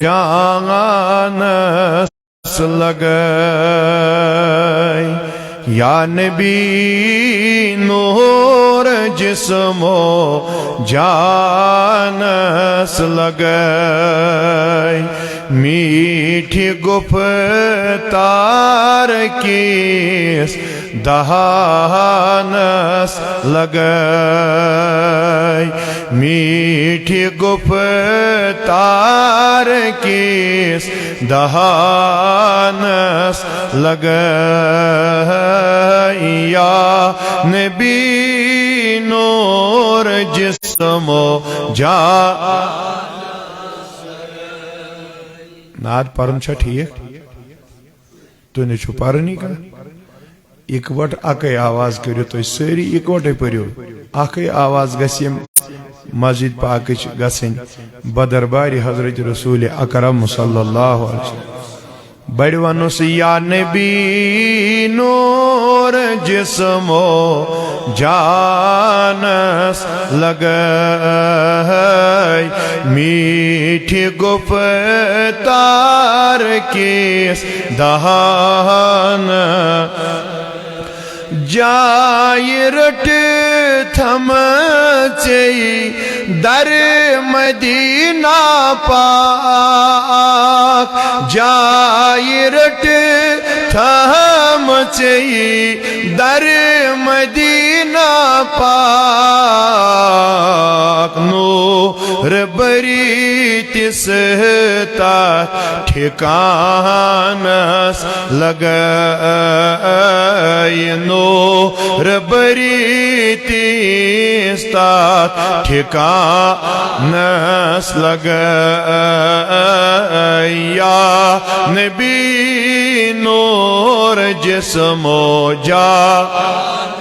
جانس لگئی یا نبی نور جسم و جانس لگئی میٹھی گفتار کیس دہانس لگئی میٹھی گفتار کیس دہانس لگئی یا نبی نور جسم و جانس ناد پرن چھا ٹھیک تو نے چھو پرنی کا اکوٹ اکی آواز کریو تو سری اکوٹ پریو اکی آواز گسیم مسجد پاکچ گسن بدرباری حضرت رسول اکرم صلی اللہ علیہ وسلم بڑی ونو سے یا نبی نور جسم و جانس لگئی میٹھی گفتار کیس دہان جائی رٹ تھم چئی در مدینہ پاک جائی رٹ تھم چئی در مدینہ پاک نور بری تستا ٹھکانس لگئی نور بری تستا ٹھکانس لگئی یا نبی نور جسم و جانس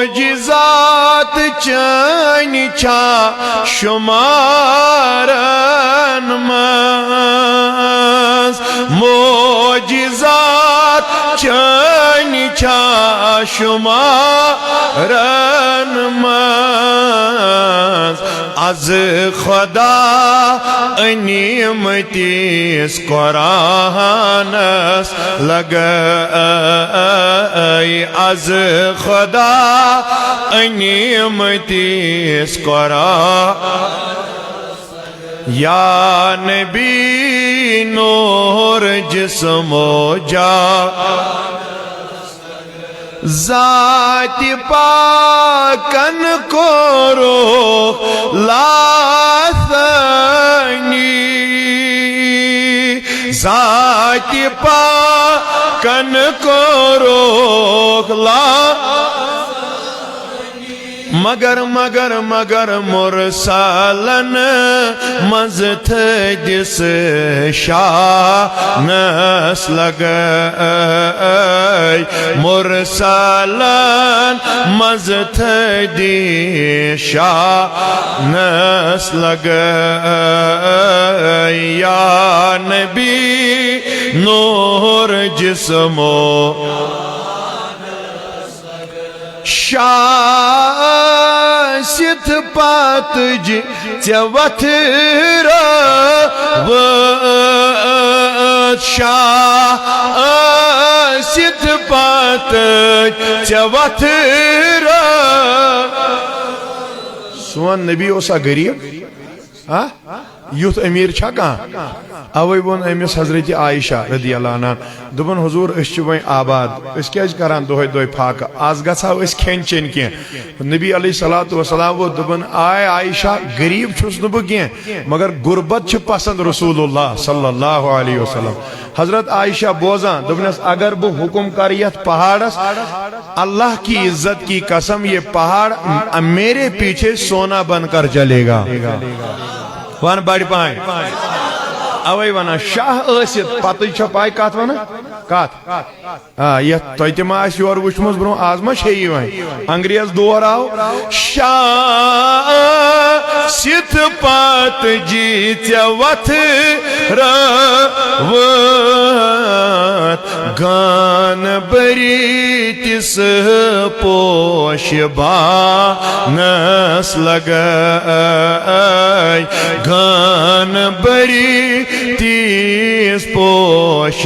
معجزات چانی چھا شمارن مز معجزات چانی چھا شمارن مز از خدا انیمتیس قرآنس لگئی از خدا انیمتیس قرآنس یا نبی نور جسم و جانس ذات پاکن کو روح لاثنی ذات پاکن کو روح لاثنی مگر مرسالن مزت جس شانس لگئی مرسالن مزت جس شانس لگئی یا نبی نور جسم و شاست پاتج چوت روت شاست پاتج چوت روت سون نبی اوسا غریب یوت امیر چھا کہاں اوی بون امس حضرت عائشہ رضی اللہ عنہ دبن حضور اس وین آباد اس کیاز کران دوہے دوہے پھاک آز گژھا اس کھین چین کی نبی علیہ الصلوۃ والسلام وہ دبن آئے عائشہ غریب چھس نہ بہ کی مگر غربت چھ پسند رسول اللہ صلی اللہ علیہ وسلم حضرت عائشہ بوزاں دبنس اگر بہ حکم کر یت پہاڑس اللہ کی عزت کی قسم یہ پہاڑ میرے پیچھے سونا بن کر چلے گا وان بڑی پائیں اوے ونا شاہ ٲسِتھ پتہ چھا پاے کتھ ونا کتھ یتھ تۄہہِ تہِ ما آسہِ یور وٕچھمٕژ برونٛہہ آز ما چھے یِوان انگریز دور آو شاہ سِتھ پتہٕ جی ژےٚ وتھ رٲوتھ گان بری تس پوش بانس لگائی گان بری تس پوش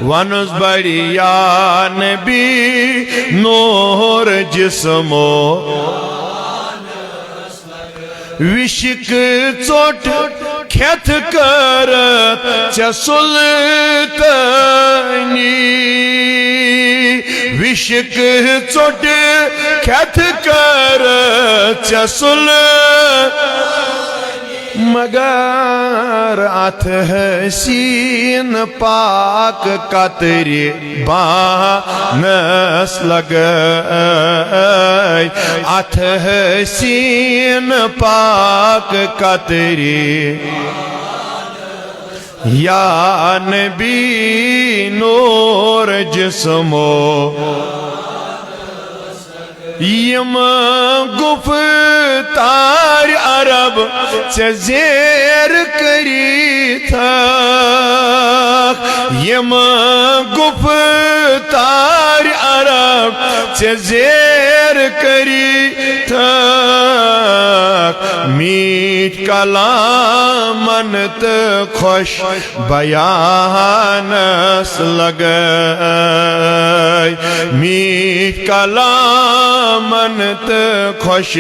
ونس بڑی یا نبی نور جسمو وشک ژوٹ کھیت کرت ژے سلطانی وشک ژوٹ کھیت کرت ژے سلطانی مگر ات حسین پاک قطری بانس لگائی ات حسین پاک قطری یا نبی نور جسمو یم گفتار عرب ژے زیر کریتھک یم گفتار عرب ژے زیر کریتھک میٹھ کلامن تہٕ خوش بیانس لگائی میٹھ کلامن تہٕ خوش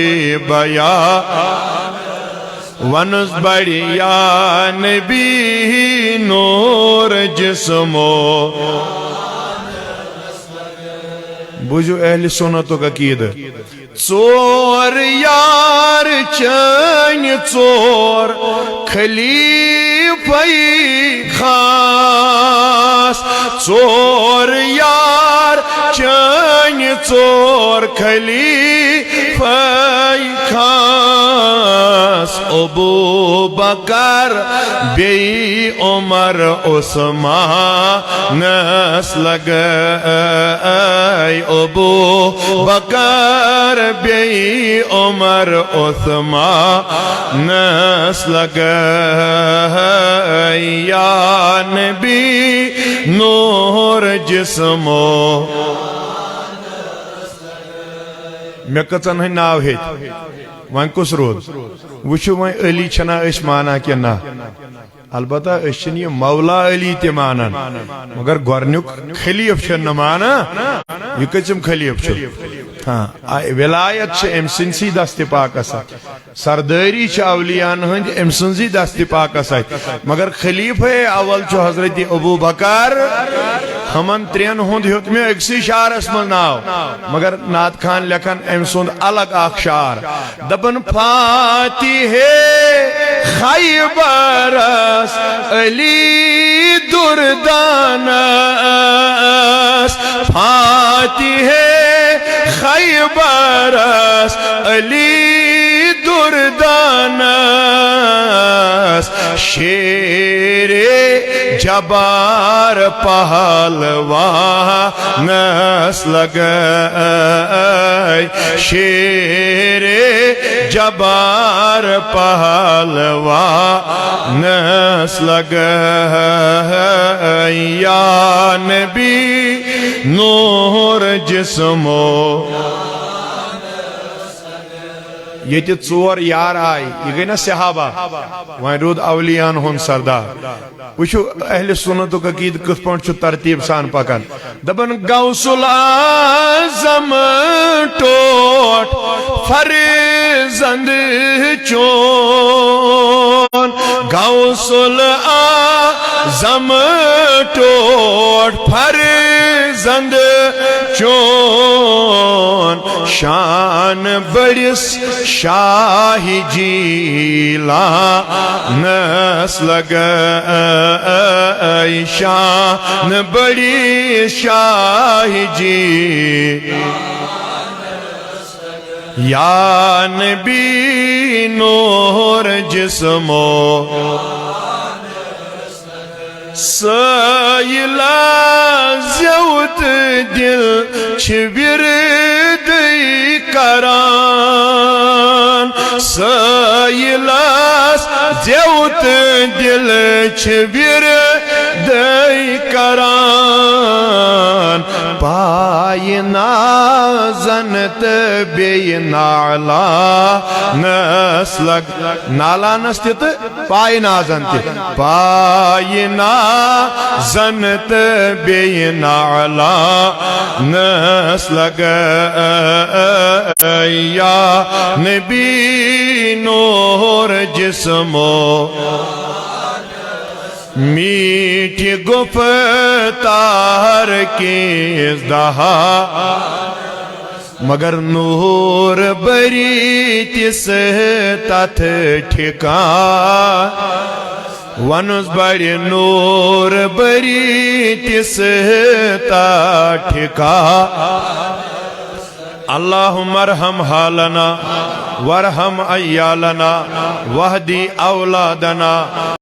بیان ونس بڑی یا نبی نور جسمو بوجھو اہل سنتک عقیدہ ژور یار چٲنۍ ژور خلیفے خاص ژور یار چٲنۍ ژور خلیفے خاص ابو بکر بیٚیہِ عمر عثمانس لگائی ابو بکر بیٚیہِ عمر عثمانس لگائی یا نبی نور جسمو مے کٔژن ہٕنٛدۍ ناو ہیٚتۍ وۄنۍ کُس روٗد وٕچھِو وۄنۍ علی چھنا أسۍ مانان کِنہٕ نہ البتہ أسۍ چھِنہٕ یہِ مولا علی تہِ مانان مگر گۄڈنیُک خلیٖف چھِنہٕ نہٕ مانان یہِ کٔژِم خلیٖف چھُ ہاں ولایت چھِ أمۍ سٕنٛدسٕے دستہِ پاکس اَتھِ سردٲری چھِ اولیاءن ہٕنٛدۍ أمۍ سٕنٛزٕے دستہِ پاکس اَتھِ مگر خلیٖفے اول چھُ حضرت ابو بکر ہمن ترین ہند ہیوت میں اکسی شعرس من ناو مگر نعت خان لکھن ام سند الگ اخ شعر دبن فاتح خیبرس علی دردانس فاتح خیبرس علی دردانس شیر جبار پہلوانس لگائی شیر جبار پہلوانس لگائی یا نبی نور جسمو یہ ژور یار آئی یہ گئی نا صحابہ وہیں رود اولیان ہون سردار وچھو اہل سنتک عقید کتھ پٲٹھۍ چھُ ترتیب سان پکان دپان غوث العظم ٹوٹ فرزند چون غوث العظم ٹوٹ فرزند چون شان بڑس شاہ جیلانس لگائی شان بڑی شاہ یا نبی نور جسمو سائلہ زیوت دل چھ وردی کران سائلہ زیوت دل چھ وردی دئی کران پائی نازن تہٕ بیٚیہِ نالا نس لگ نالا نس تہِ پائی نازن تہِ پائی نازن تہٕ بیٚیہِ نالا نس لگ یا نبی نور جسمو میٹھی گفتار کی ازدہا مگر نور بری تس تت ٹھکان ونس بڑی نور بری تس تت ٹھکان اللہم ارحم حالنا وارحم عیالنا واہدی اولادنا